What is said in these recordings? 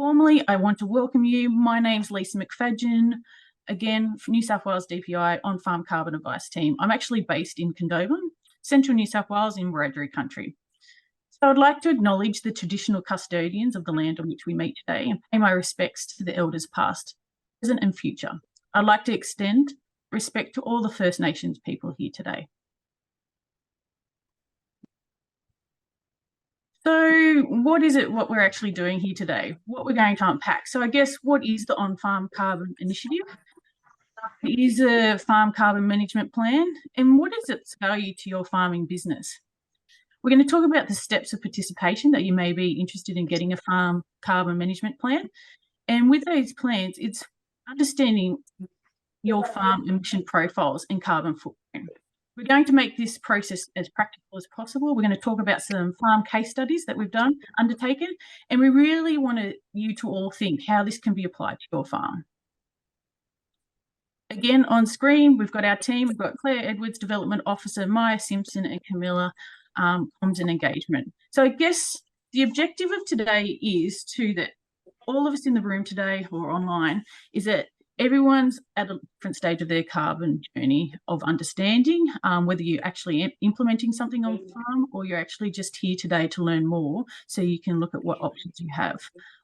Formally, I want to welcome you. My name's Lisa McFadgen, again, for New South Wales DPI on-farm carbon advice team. I'm actually based in Condobolin, central New South Wales in Wiradjuri country. So I'd like to acknowledge the traditional custodians of the land on which we meet today and pay my respects to the elders past, present and future. I'd like to extend respect to all the First Nations people here today. So what is it what we're actually doing here today? What we're going to unpack. So I guess what is the On-Farm Carbon Initiative? It is a farm carbon management plan, and what is its value to your farming business? We're going to talk about the steps of participation that you may be interested in getting a farm carbon management plan. And with those plans, it's understanding your farm emission profiles and carbon footprint. We're going to make this process as practical as possible. We're going to talk about some farm case studies that we've undertaken, and we really want you to all think how this can be applied to your farm. Again, on screen, we've got our team. We've got Claire Edwards, Development Officer, Maya Simpson and Camilla, Comms and Engagement. So I guess the objective of today is that all of us in the room today or online is that everyone's at a different stage of their carbon journey of understanding, whether you're actually implementing something on the farm or you're actually just here today to learn more so you can look at what options you have.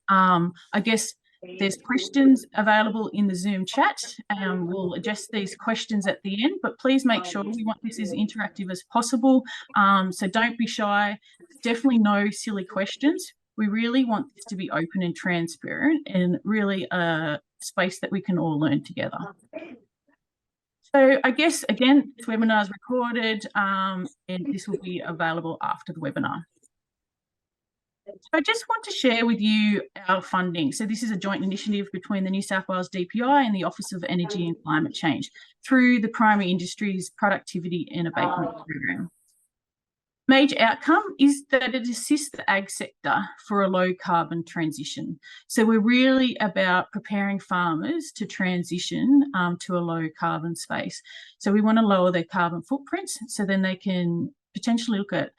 I guess there's questions available in the Zoom chat, and we'll address these questions at the end, but please make sure we want this as interactive as possible. So don't be shy. Definitely no silly questions. We really want this to be open and transparent and really a space that we can all learn together. So I guess, again, this webinar is recorded and this will be available after the webinar. So I just want to share with you our funding. So this is a joint initiative between the New South Wales DPI and the Office of Energy and Climate Change through the Primary Industries Productivity and Abatement Program. Major outcome is that it assists the ag sector for a low carbon transition. So we're really about preparing farmers to transition to a low carbon space. So we want to lower their carbon footprints so then they can potentially look at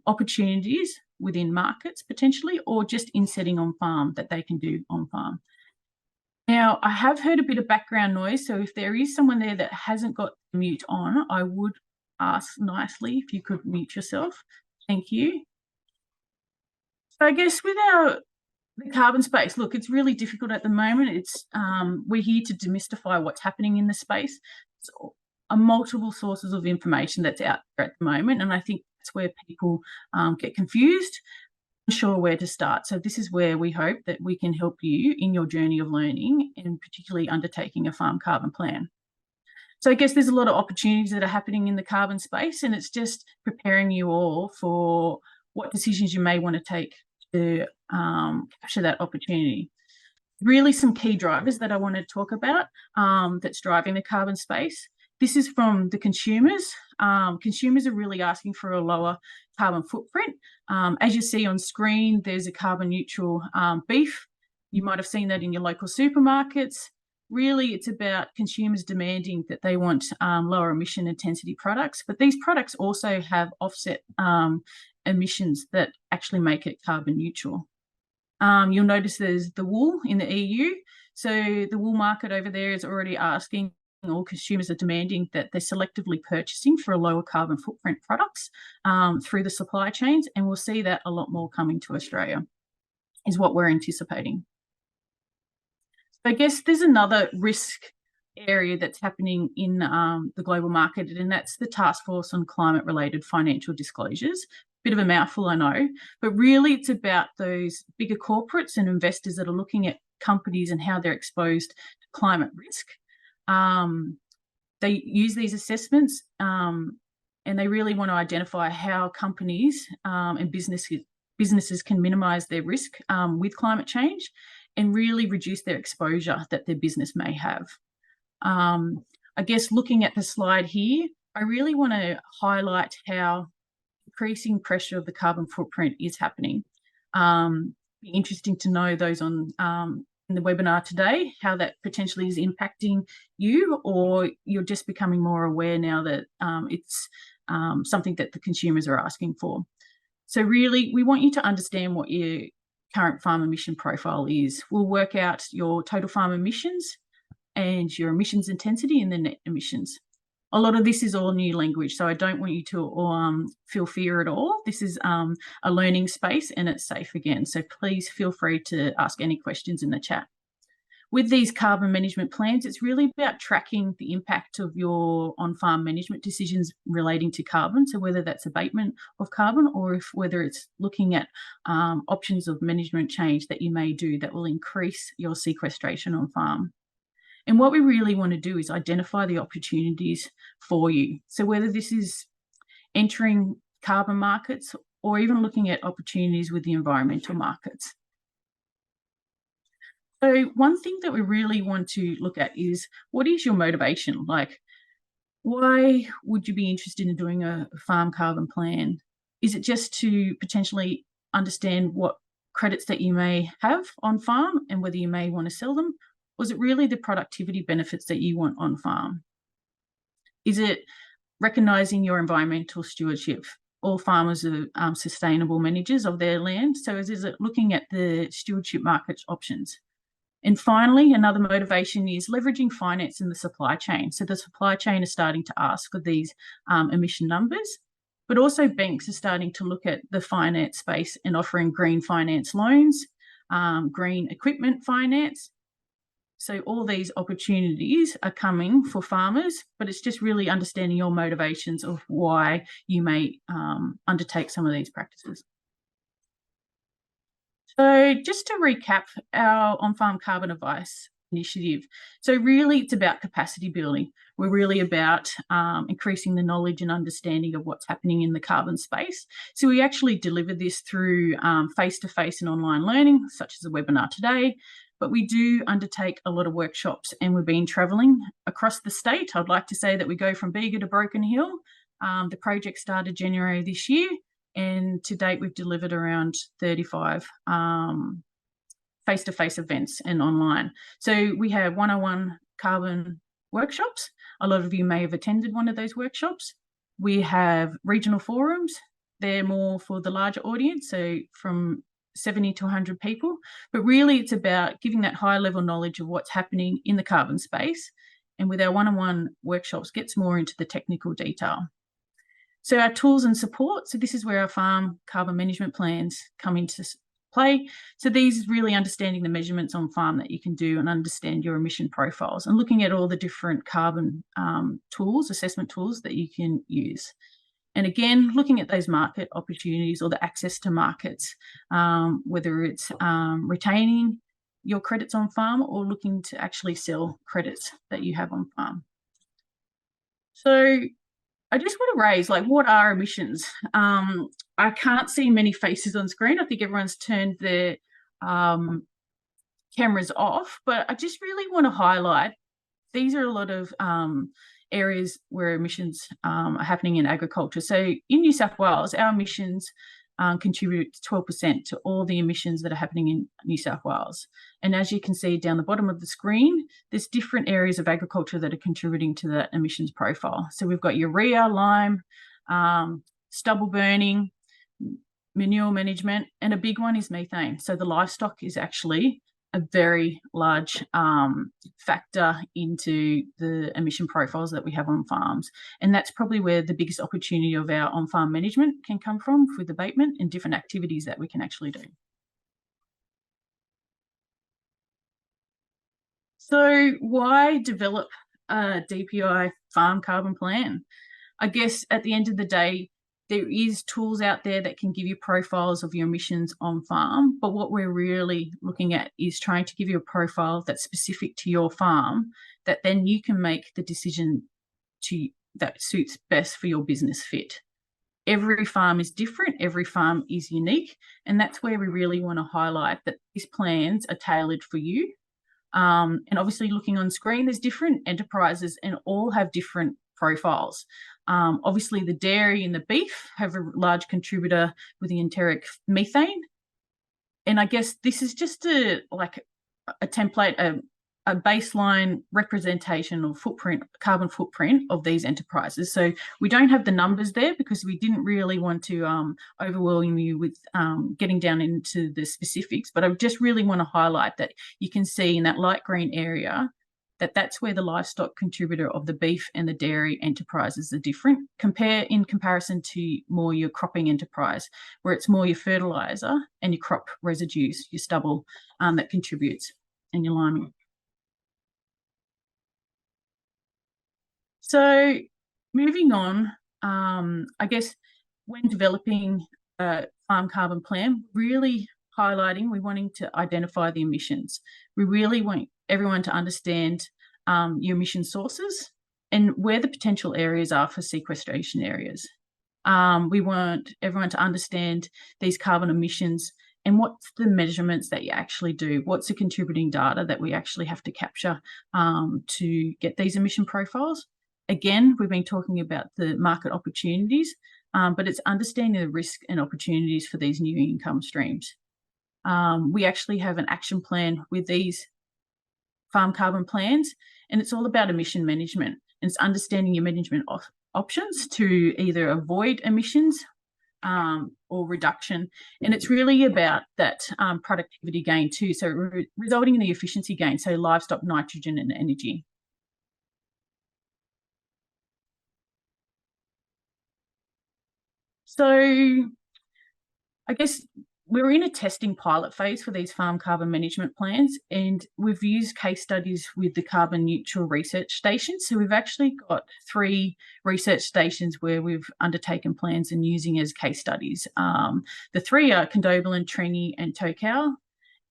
opportunities within markets potentially, or just in setting on farm that they can do on farm. Now, I have heard a bit of background noise, so if there is someone there that hasn't got mute on, I would ask nicely if you could mute yourself. Thank you. So I guess with the carbon space, look, it's really difficult at the moment. It's we're here to demystify what's happening in the space. It's multiple sources of information that's out there at the moment, and I think that's where people get confused, unsure where to start. So this is where we hope that we can help you in your journey of learning and particularly undertaking a farm carbon plan. So I guess there's a lot of opportunities that are happening in the carbon space, and it's just preparing you all for what decisions you may want to take to capture that opportunity. Really some key drivers that I want to talk about that's driving the carbon space. This is from the consumers. Consumers are really asking for a lower carbon footprint. As you see on screen, there's a carbon neutral beef. You might have seen that in your local supermarkets. Really, it's about consumers demanding that they want lower emission intensity products, but these products also have offset emissions that actually make it carbon neutral. You'll notice there's the wool in the EU. So the wool market over there is already asking, all consumers are demanding that they're selectively purchasing for a lower carbon footprint products through the supply chains, and we'll see that a lot more coming to Australia, is what we're anticipating. I guess there's another risk area that's happening in the global market, and that's the Task Force on Climate-Related Financial Disclosures. Bit of a mouthful, I know, but really it's about those bigger corporates and investors that are looking at companies and how they're exposed to climate risk. They use these assessments and they really want to identify how companies and businesses can minimise their risk with climate change and really reduce their exposure that their business may have. I guess looking at the slide here, I really want to highlight how increasing pressure of the carbon footprint is happening. Be interesting to know those on in the webinar today, how that potentially is impacting you, or you're just becoming more aware now that it's something that the consumers are asking for. So really, we want you to understand what your current farm emission profile is. We'll work out your total farm emissions and your emissions intensity and the net emissions. A lot of this is all new language, so I don't want you to feel fear at all. This is a learning space and it's safe again. So please feel free to ask any questions in the chat. With these carbon management plans, it's really about tracking the impact of your on-farm management decisions relating to carbon. So whether that's abatement of carbon or whether it's looking at options of management change that you may do that will increase your sequestration on farm. And what we really want to do is identify the opportunities for you. So whether this is entering carbon markets or even looking at opportunities with the environmental markets. So one thing that we really want to look at is, what is your motivation? Like, why would you be interested in doing a farm carbon plan? Is it just to potentially understand what credits that you may have on farm and whether you may want to sell them? Or is it really the productivity benefits that you want on farm? Is it recognising your environmental stewardship? All farmers are sustainable managers of their land. So is it looking at the stewardship market options? And finally, another motivation is leveraging finance in the supply chain. So the supply chain is starting to ask for these emission numbers, but also banks are starting to look at the finance space and offering green finance loans, green equipment finance. So all these opportunities are coming for farmers, but it's just really understanding your motivations of why you may undertake some of these practices. So just to recap our on-farm carbon advice initiative. So really it's about capacity building. We're really about increasing the knowledge and understanding of what's happening in the carbon space. So we actually deliver this through face-to-face and online learning, such as a webinar today, but we do undertake a lot of workshops and we've been travelling across the state. I'd like to say that we go from Bega to Broken Hill. The project started January this year, and to date we've delivered around 35 face-to-face events and online. So we have one-on-one carbon workshops. A lot of you may have attended one of those workshops. We have regional forums. They're more for the larger audience, so from 70 to 100 people, but really it's about giving that high level knowledge of what's happening in the carbon space, and with our one-on-one workshops gets more into the technical detail. So our tools and support, so this is where our farm carbon management plans come into play. So these is really understanding the measurements on farm that you can do and understand your emission profiles and looking at all the different carbon tools, assessment tools that you can use. And again, looking at those market opportunities or the access to markets, whether it's retaining your credits on farm or looking to actually sell credits that you have on farm. So I just want to raise, like, what are emissions? I can't see many faces on screen. I think everyone's turned their cameras off, but I just really want to highlight, these are a lot of areas where emissions are happening in agriculture. So in New South Wales, our emissions contribute 12% to all the emissions that are happening in New South Wales. And as you can see down the bottom of the screen, there's different areas of agriculture that are contributing to that emissions profile. So we've got urea, lime, stubble burning, manure management, and a big one is methane. So the livestock is actually a very large factor into the emission profiles that we have on farms. And that's probably where the biggest opportunity of our on-farm management can come from, with abatement and different activities that we can actually do. So why develop a DPI farm carbon plan? I guess at the end of the day, there is tools out there that can give you profiles of your emissions on farm, but what we're really looking at is trying to give you a profile that's specific to your farm, that then you can make the decision that suits best for your business fit. Every farm is different, every farm is unique, and that's where we really want to highlight that these plans are tailored for you. And obviously looking on screen, there's different enterprises and all have different profiles. Obviously the dairy and the beef have a large contributor with the enteric methane. And I guess this is just like a template, a baseline representation or carbon footprint of these enterprises. So we don't have the numbers there because we didn't really want to overwhelm you with getting down into the specifics, but I just really want to highlight that you can see in that light green area that's where the livestock contributor of the beef and the dairy enterprises are different. In comparison to more your cropping enterprise, where it's more your fertiliser and your crop residues, your stubble that contributes, and your liming. So moving on, I guess when developing a farm carbon plan, really highlighting, we're wanting to identify the emissions. We really want everyone to understand your emission sources and where the potential areas are for sequestration areas. We want everyone to understand these carbon emissions and what's the measurements that you actually do, what's the contributing data that we actually have to capture to get these emission profiles. Again, we've been talking about the market opportunities, but it's understanding the risk and opportunities for these new income streams. We actually have an action plan with these farm carbon plans, and it's all about emission management. And it's understanding your management options to either avoid emissions or reduction. And it's really about that productivity gain too, so resulting in the efficiency gain, so livestock, nitrogen and energy. So I guess we're in a testing pilot phase for these farm carbon management plans, and we've used case studies with the carbon neutral research stations. So we've actually got 3 research stations where we've undertaken plans and using as case studies. The 3 are Condobolin, Trini and Tokau.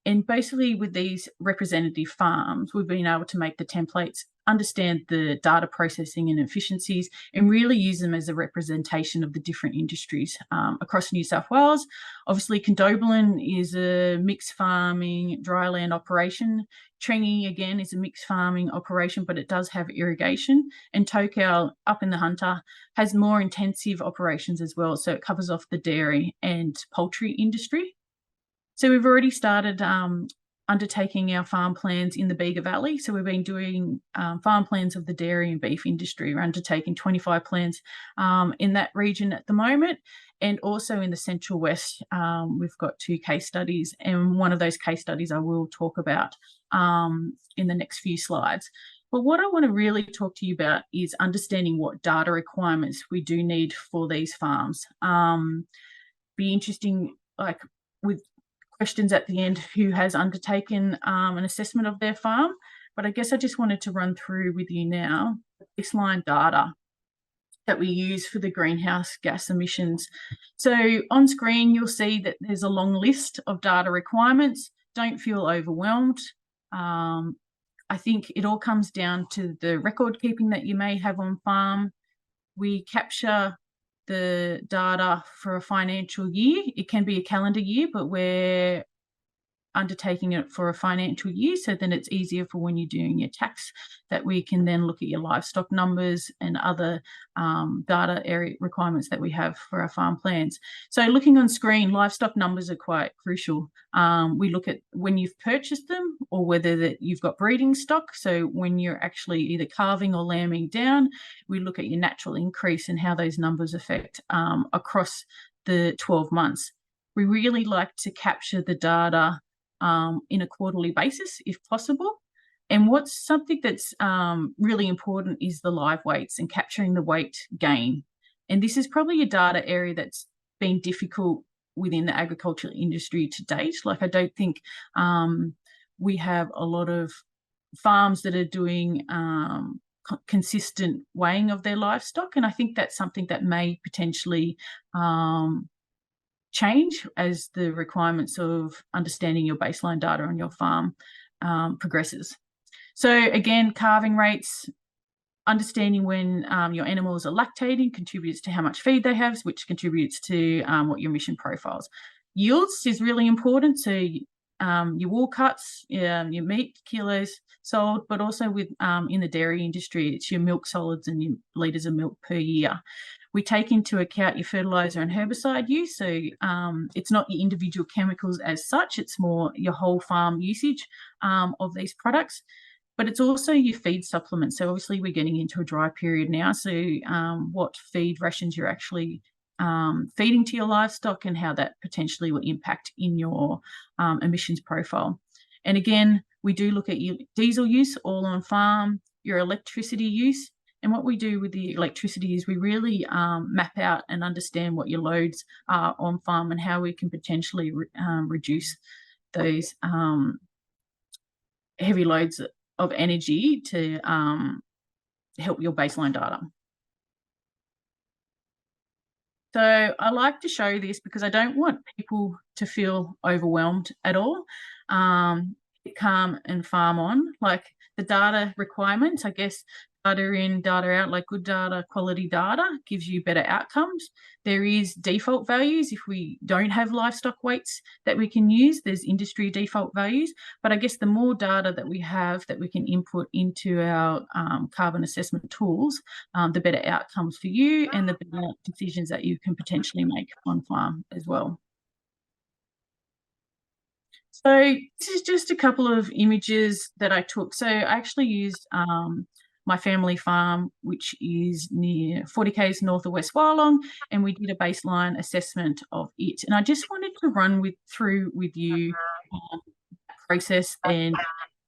And basically with these representative farms, we've been able to make the templates, understand the data processing and efficiencies, and really use them as a representation of the different industries across New South Wales. Obviously, Condobolin is a mixed farming dryland operation. Trini, again, is a mixed farming operation, but it does have irrigation. And Tokau, up in the Hunter, has more intensive operations as well. So it covers off the dairy and poultry industry. So we've already started undertaking our farm plans in the Bega Valley. So we've been doing farm plans of the dairy and beef industry. We're undertaking 25 plans in that region at the moment. And also in the Central West, we've got 2 case studies. And one of those case studies I will talk about in the next few slides. But what I want to really talk to you about is understanding what data requirements we do need for these farms. Be interesting, like with questions at the end, who has undertaken an assessment of their farm. But I guess I just wanted to run through with you now baseline data that we use for the greenhouse gas emissions. So on screen, you'll see that there's a long list of data requirements. Don't feel overwhelmed. I think it all comes down to the record keeping that you may have on farm. We capture the data for a financial year. It can be a calendar year, but we're undertaking it for a financial year, so then it's easier for when you're doing your tax, that we can then look at your livestock numbers and other data area requirements that we have for our farm plans. So looking on screen, livestock numbers are quite crucial. We look at when you've purchased them or whether that you've got breeding stock. So when you're actually either calving or lambing down, we look at your natural increase and how those numbers affect across the 12 months. We really like to capture the data in a quarterly basis if possible. And what's something that's really important is the live weights and capturing the weight gain. And this is probably a data area that's been difficult within the agricultural industry to date. Like I don't think we have a lot of farms that are doing consistent weighing of their livestock. And I think that's something that may potentially change as the requirements of understanding your baseline data on your farm progresses. So again, calving rates, understanding when your animals are lactating contributes to how much feed they have, which contributes to what your emission profiles. Yields is really important. So your wool cuts, your meat kilos sold, but also with in the dairy industry, it's your milk solids and your litres of milk per year. We take into account your fertiliser and herbicide use. So it's not your individual chemicals as such, it's more your whole farm usage of these products. but it's also your feed supplements. So obviously we're getting into a dry period now. So what feed rations you're actually feeding to your livestock and how that potentially will impact in your emissions profile. And again, we do look at your diesel use all on farm, your electricity use. And what we do with the electricity is we really map out and understand what your loads are on farm and how we can potentially reduce those heavy loads of energy to help your baseline data. So I like to show this because I don't want people to feel overwhelmed at all. Calm and farm on, like the data requirements, I guess data in, data out, like good data, quality data gives you better outcomes. There is default values if we don't have livestock weights that we can use. There's industry default values, but I guess the more data that we have that we can input into our carbon assessment tools, the better outcomes for you and the better decisions that you can potentially make on farm as well. So this is just a couple of images that I took. So I actually used my family farm, which is near 40 k's north of West Wyalong, and we did a baseline assessment of it. And I just wanted to run through with you process and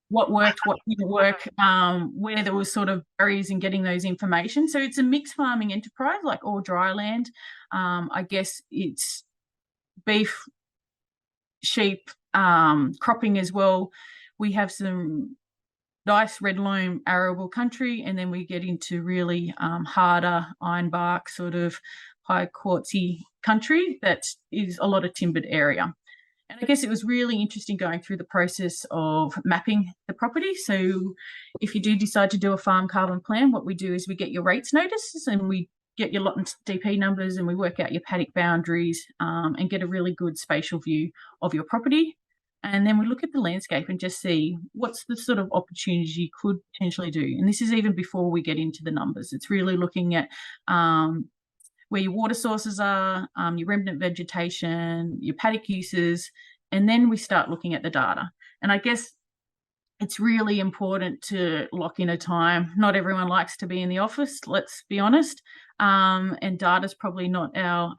what worked, what didn't work, where there was sort of barriers in getting those information. So it's a mixed farming enterprise, like all dry land. I guess it's beef, sheep, cropping as well. We have some nice red loam arable country, and then we get into really harder ironbark sort of high quartzy country that is a lot of timbered area. And I guess it was really interesting going through the process of mapping the property. So if you do decide to do a farm carbon plan, what we do is we get your rates notices and we get your lot and DP numbers and we work out your paddock boundaries and get a really good spatial view of your property. And then we look at the landscape and just see what's the sort of opportunities you could potentially do. And this is even before we get into the numbers. It's really looking at where your water sources are, your remnant vegetation, your paddock uses, and then we start looking at the data. And I guess it's really important to lock in a time. Not everyone likes to be in the office, let's be honest. And data's probably not our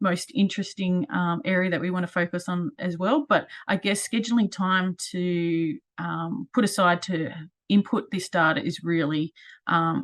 most interesting area that we want to focus on as well. But I guess scheduling time to put aside to input this data is really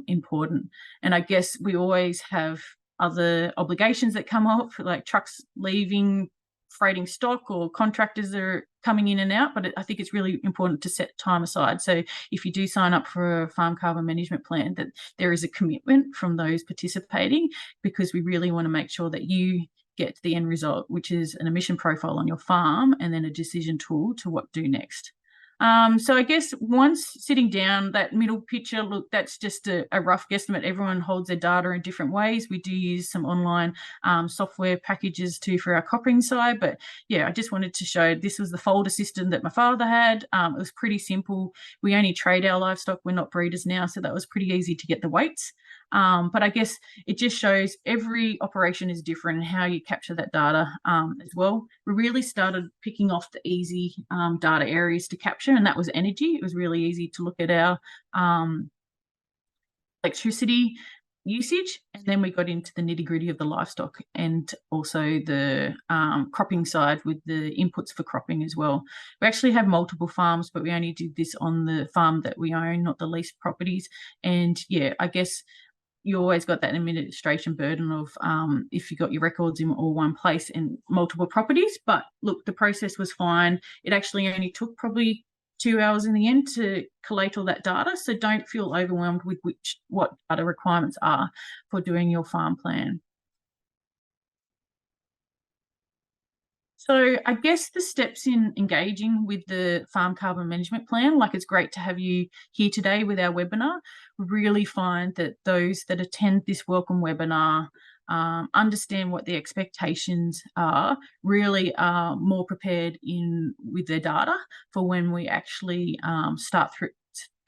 important. And I guess we always have other obligations that come up, like trucks leaving, freighting stock, or contractors are coming in and out, but I think it's really important to set time aside. So if you do sign up for a farm carbon management plan, that there is a commitment from those participating, because we really want to make sure that you get the end result, which is an emission profile on your farm and then a decision tool to what to do next. So I guess once sitting down, that middle picture, look, that's just a rough guesstimate. Everyone holds their data in different ways. We do use some online software packages too for our cropping side. But yeah, I just wanted to show this was the folder system that my father had. It was pretty simple. We only trade our livestock. We're not breeders now. So that was pretty easy to get the weights. But I guess it just shows every operation is different and how you capture that data as well. We really started picking off the easy data areas to capture, and that was energy. It was really easy to look at our electricity usage, and then we got into the nitty-gritty of the livestock and also the cropping side with the inputs for cropping as well. We actually have multiple farms, but we only did this on the farm that we own, not the leased properties. And yeah, I guess you always got that administration burden of if you got your records in all one place and multiple properties. But look, the process was fine. It actually only took probably 2 hours in the end to collate all that data. So don't feel overwhelmed with what data requirements are for doing your farm plan. So I guess the steps in engaging with the farm carbon management plan, like it's great to have you here today with our webinar. We really find that those that attend this welcome webinar understand what the expectations are, really are more prepared with their data for when we actually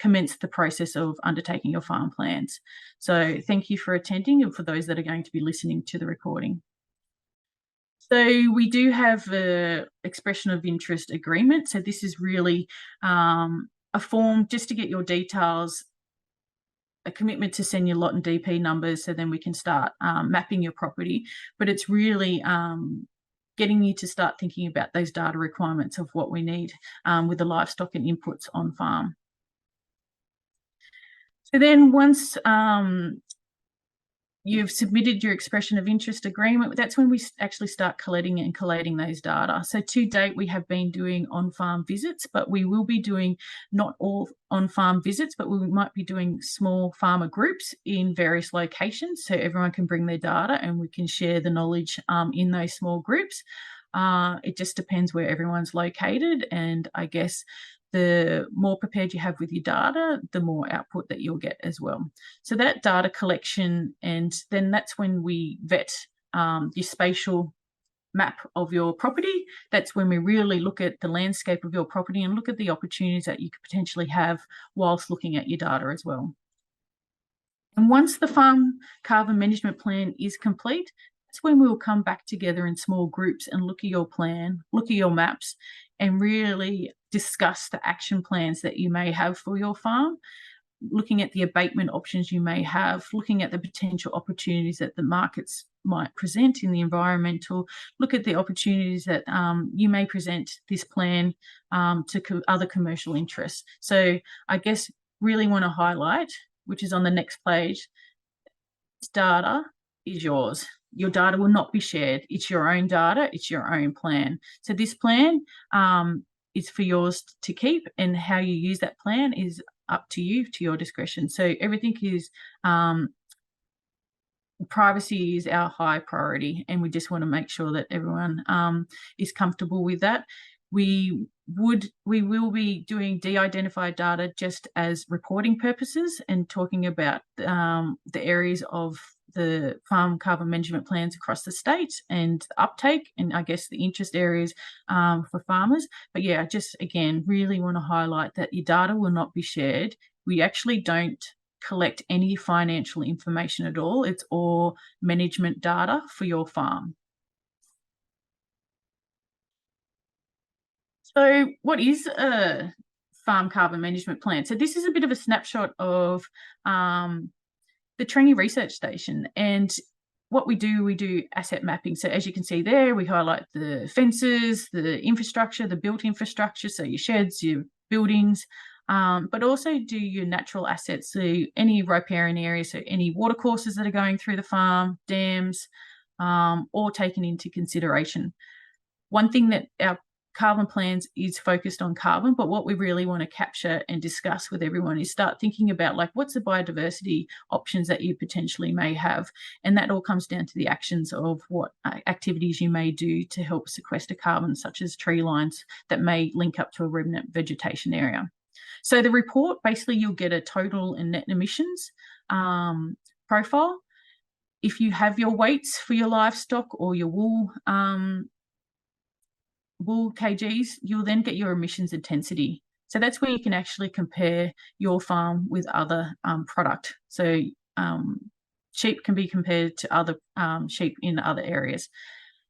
commence the process of undertaking your farm plans. So thank you for attending, and for those that are going to be listening to the recording. So we do have an expression of interest agreement. So this is really a a form just to get your details, a commitment to send your lot and DP numbers, so then we can start mapping your property. But it's really getting you to start thinking about those data requirements of what we need with the livestock and inputs on farm. So then once you've submitted your expression of interest agreement, that's when we actually start collecting and collating those data. So to date, we have been doing on-farm visits, but we will be doing not all on-farm visits, but we might be doing small farmer groups in various locations, so everyone can bring their data and we can share the knowledge in those small groups. It just depends where everyone's located, and I guess the more prepared you have with your data, the more output that you'll get as well. So that data collection, and then that's when we vet your spatial map of your property. That's when we really look at the landscape of your property and look at the opportunities that you could potentially have whilst looking at your data as well. And once the farm carbon management plan is complete, that's when we'll come back together in small groups and look at your plan, look at your maps, and really discuss the action plans that you may have for your farm, looking at the abatement options you may have, looking at the potential opportunities that the markets might present in the environmental, look at the opportunities that you may present this plan to other commercial interests. So I guess really want to highlight, which is on the next page, this data is yours. Your data will not be shared. It's your own data. It's your own plan. So this plan is for yours to keep, and how you use that plan is up to you, to your discretion. So everything is privacy is our high priority, and we just want to make sure that everyone is comfortable with that. We will be doing de-identified data just as reporting purposes and talking about the areas of the farm carbon management plans across the state and the uptake, and I guess the interest areas for farmers. But yeah, just again, really want to highlight that your data will not be shared. We actually don't collect any financial information at all. It's all management data for your farm. So what is a farm carbon management plan? So this is a bit of a snapshot of the Trengy Research Station, and what we do asset mapping. So as you can see there, we highlight the fences, the infrastructure, the built infrastructure, so your sheds, your buildings, but also do your natural assets, so any riparian areas, so any watercourses that are going through the farm, dams, all taken into consideration. One thing that our carbon plans is focused on carbon, but what we really want to capture and discuss with everyone is start thinking about, like, what's the biodiversity options that you potentially may have, and that all comes down to the actions of what activities you may do to help sequester carbon, such as tree lines that may link up to a remnant vegetation area. So the report, basically you'll get a total and net emissions profile. If you have your weights for your livestock or your wool kgs, you'll then get your emissions intensity. So that's where you can actually compare your farm with other product. So sheep can be compared to other sheep in other areas.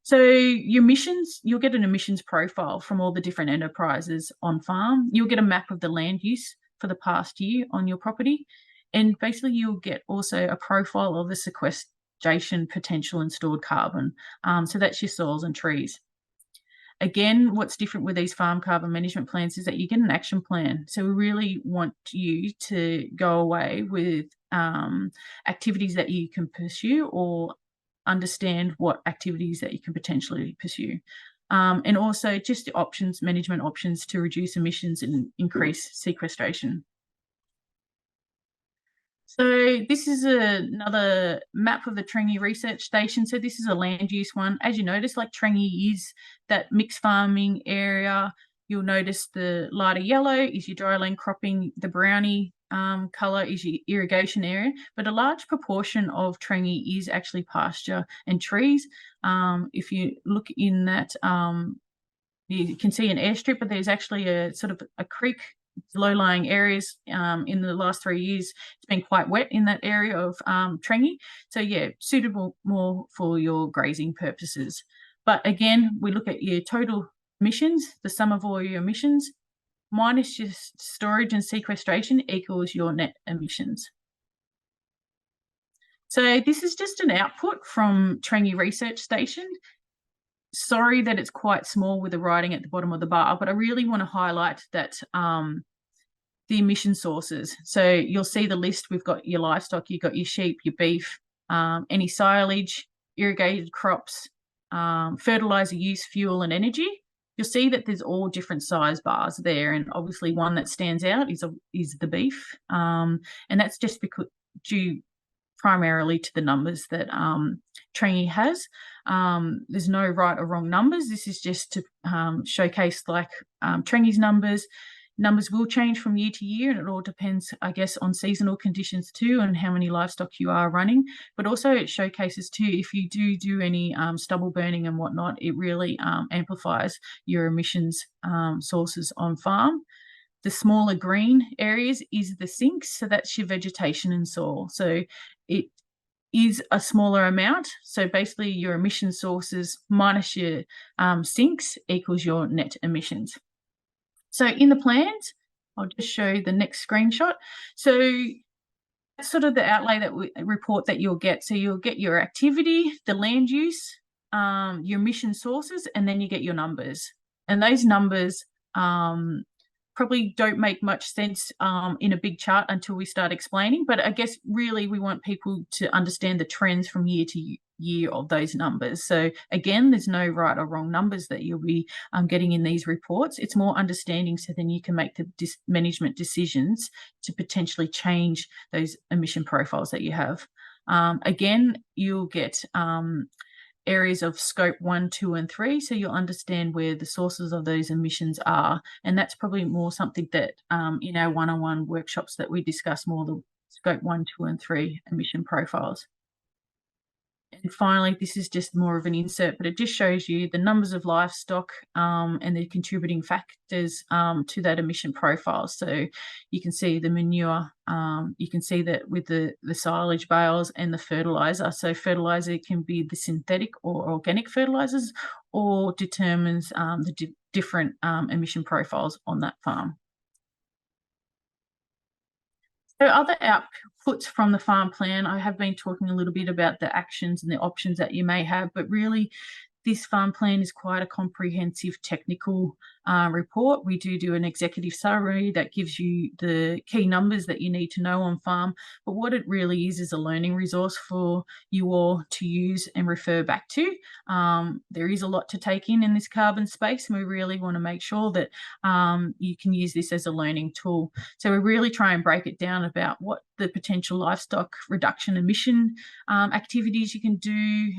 So your emissions, you'll get an emissions profile from all the different enterprises on farm. You'll get a map of the land use for the past year on your property. And basically you'll get also a profile of the sequestration potential and stored carbon. So that's your soils and trees. Again, what's different with these farm carbon management plans is that you get an action plan. So we really want you to go away with activities that you can pursue, or understand what activities that you can potentially pursue. And also just the options, management options to reduce emissions and increase sequestration. So this is another map of the Trengy Research Station. So this is a land use one. As you notice, like Trengy is that mixed farming area. You'll notice the lighter yellow is your dryland cropping, the brownie colour is your irrigation area, but a large proportion of Trengy is actually pasture and trees. If you look in that, you can see an airstrip, but there's actually a sort of a creek, low-lying areas. In the last 3 years, it's been quite wet in that area of Trengy. So yeah, suitable more for your grazing purposes. But again, we look at your total emissions, the sum of all your emissions, minus your storage and sequestration equals your net emissions. So this is just an output from Trangie Research Station. Sorry that it's quite small with the writing at the bottom of the bar, but I really want to highlight that the emission sources. So you'll see the list. We've got your livestock, you've got your sheep, your beef, any silage, irrigated crops, fertilizer use, fuel and energy. You'll see that there's all different size bars there, and obviously one that stands out is the beef, and that's just because due primarily to the numbers that Trangie has. There's no right or wrong numbers. This is just to showcase like Trangie's numbers. Numbers will change from year to year, and it all depends, I guess, on seasonal conditions too, and how many livestock you are running. But also it showcases too, if you do any stubble burning and whatnot, it really amplifies your emissions sources on farm. The smaller green areas is the sinks, so that's your vegetation and soil. So it is a smaller amount. So basically your emission sources minus your sinks equals your net emissions. So in the plans, I'll just show you the next screenshot. So that's sort of the outlay report that you'll get. So you'll get your activity, the land use, your emission sources, and then you get your numbers. And those numbers probably don't make much sense in a big chart until we start explaining. But I guess really we want people to understand the trends from year to year of those numbers. So again, there's no right or wrong numbers that you'll be getting in these reports. It's more understanding so then you can make the management decisions to potentially change those emission profiles that you have. Again, you'll get areas of scope 1, 2, and 3, so you'll understand where the sources of those emissions are, and that's probably more something that in our one-on-one workshops that we discuss more the scope 1, 2, and 3 emission profiles. And finally, this is just more of an insert, but it just shows you the numbers of livestock and the contributing factors to that emission profile. So you can see the manure, you can see that with the silage bales and the fertilizer. So fertilizer can be the synthetic or organic fertilizers, or determines the different emission profiles on that farm. So other outputs from the farm plan, I have been talking a little bit about the actions and the options that you may have, but really this farm plan is quite a comprehensive technical report. We do an executive summary that gives you the key numbers that you need to know on farm, but what it really is a learning resource for you all to use and refer back to. There is a lot to take in this carbon space, and we really want to make sure that you can use this as a learning tool. So we really try and break it down about what the potential livestock reduction emission activities you can do,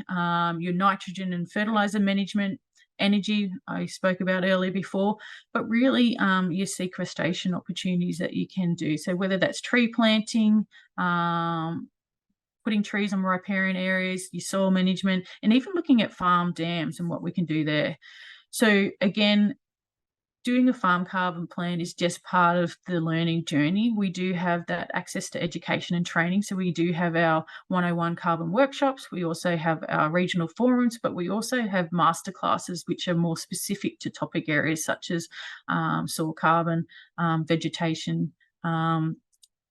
your nitrogen and fertilizer management, energy I spoke about earlier before, but really your sequestration opportunities that you can do. So whether that's tree planting, putting trees on riparian areas, your soil management, and even looking at farm dams and what we can do there. So again, doing a farm carbon plan is just part of the learning journey. We do have that access to education and training. So we do have our 101 carbon workshops. We also have our regional forums, but we also have masterclasses, which are more specific to topic areas such as soil carbon, vegetation,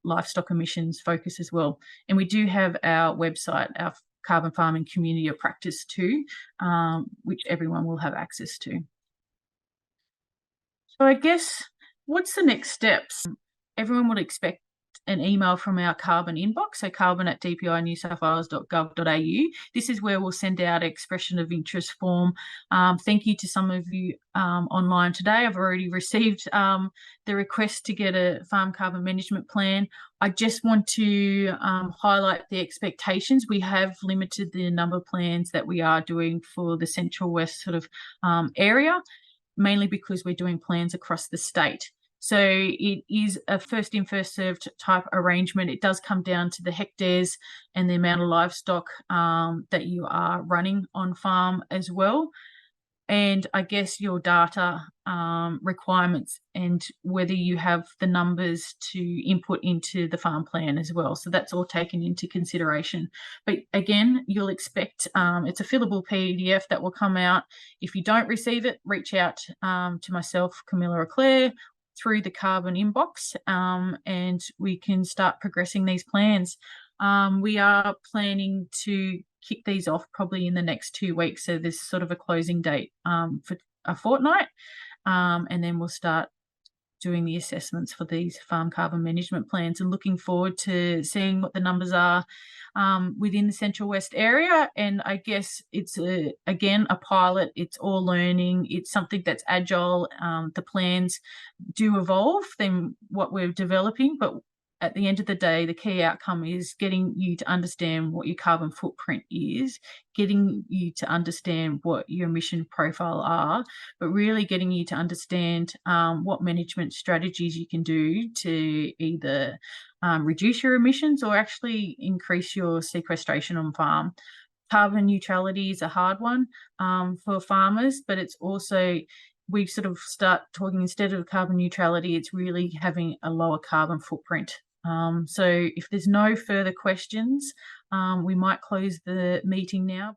livestock emissions focus as well. And we do have our website, our carbon farming community of practice too, which everyone will have access to. So I guess what's the next steps? Everyone would expect an email from our carbon inbox, so carbon@dpi.newsouthwales.gov.au. This is where we'll send out an expression of interest form. Thank you to some of you online today. I've already received the request to get a farm carbon management plan. I just want to highlight the expectations. We have limited the number of plans that we are doing for the Central West sort of area, mainly because we're doing plans across the state. So it is a first in, first served type arrangement. It does come down to the hectares and the amount of livestock that you are running on farm as well. And I guess your data requirements and whether you have the numbers to input into the farm plan as well. So that's all taken into consideration. But again, you'll expect it's a fillable PDF that will come out. If you don't receive it, reach out to myself, Camilla or Claire, through the carbon inbox, and we can start progressing these plans. We are planning to kick these off probably in the next 2 weeks. So there's sort of a closing date for a fortnight, and then we'll start doing the assessments for these farm carbon management plans, and looking forward to seeing what the numbers are within the Central West area. And I guess it's again a pilot. It's all learning. It's something that's agile. The plans do evolve than what we're developing, but at the end of the day, the key outcome is getting you to understand what your carbon footprint is, getting you to understand what your emission profile are, but really getting you to understand what management strategies you can do to either reduce your emissions or actually increase your sequestration on farm. Carbon neutrality is a hard one for farmers, but it's also, we sort of start talking, instead of carbon neutrality, it's really having a lower carbon footprint. So if there's no further questions, we might close the meeting now.